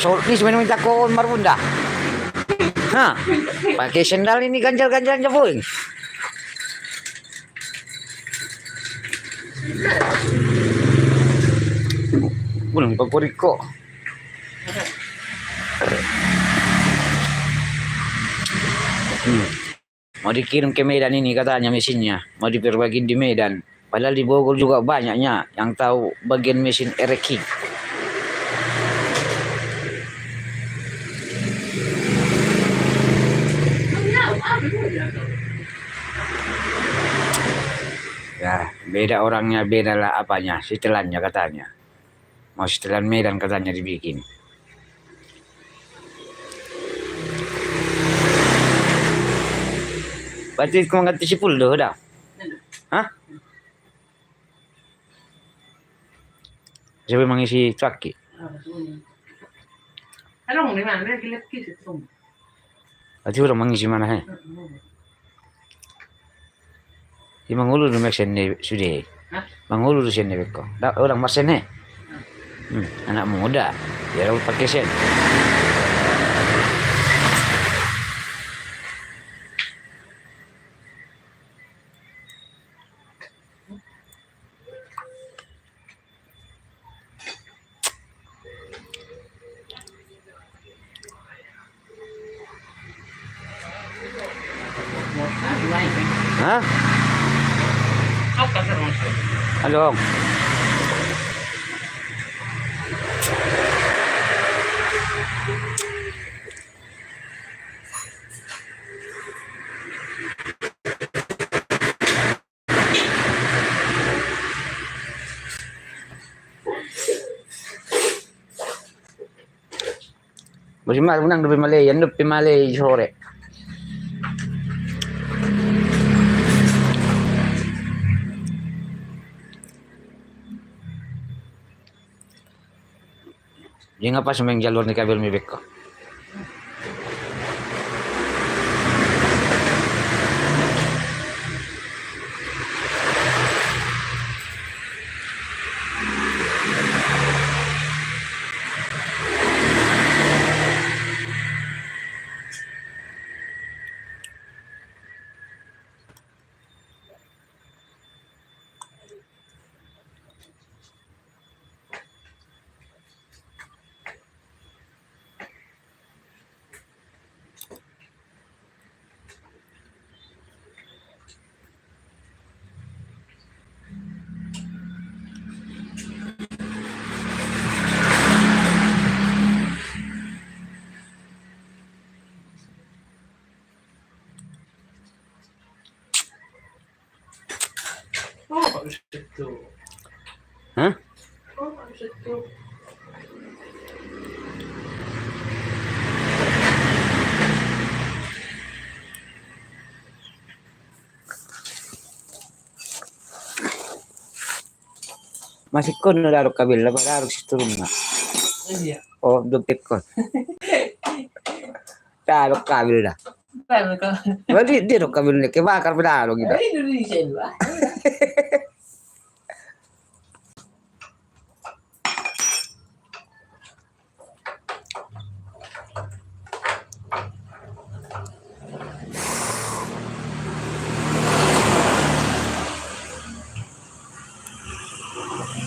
Soltis minta ko marunda. Hah, pakai sendal ini ganjal-ganjal aja boy. Belum paporiko. Mau dikirim ke Medan ini katanya mesinnya, mau diperbaiki di Medan. Padahal di Bogor juga banyaknya yang tahu bagian mesin ereki. Ya, beda orangnya, beda lah apanya, setelannya katanya. Mau setelan Medan katanya dibikin. Berarti kau ngerti si Puldo dah? Hah? Siapa mengisi traki? Along di mana dia kilat kisah tuh. Berarti orang mengisi mana he? Di Mangulu du mek senne sudah. Mangulu du senne beko. Da orang marsen he. Anak muda. Ya orang pakai sen. Hah? Apa terus? Halo. Bagaimana menang lebih Malay, yang lebih Malay sore. Dia ngapa semeng jalur ni kabel mi beko. Oh, itu. Hah? Oh, itu. Masih kon nalarok kabel, nalarok si turun na. Iya. Oh, dupit kon. Tarok kabel dah. Paano ka? Wali dia rok kabel ni kebakar pedalo gitu. Indonesia lah.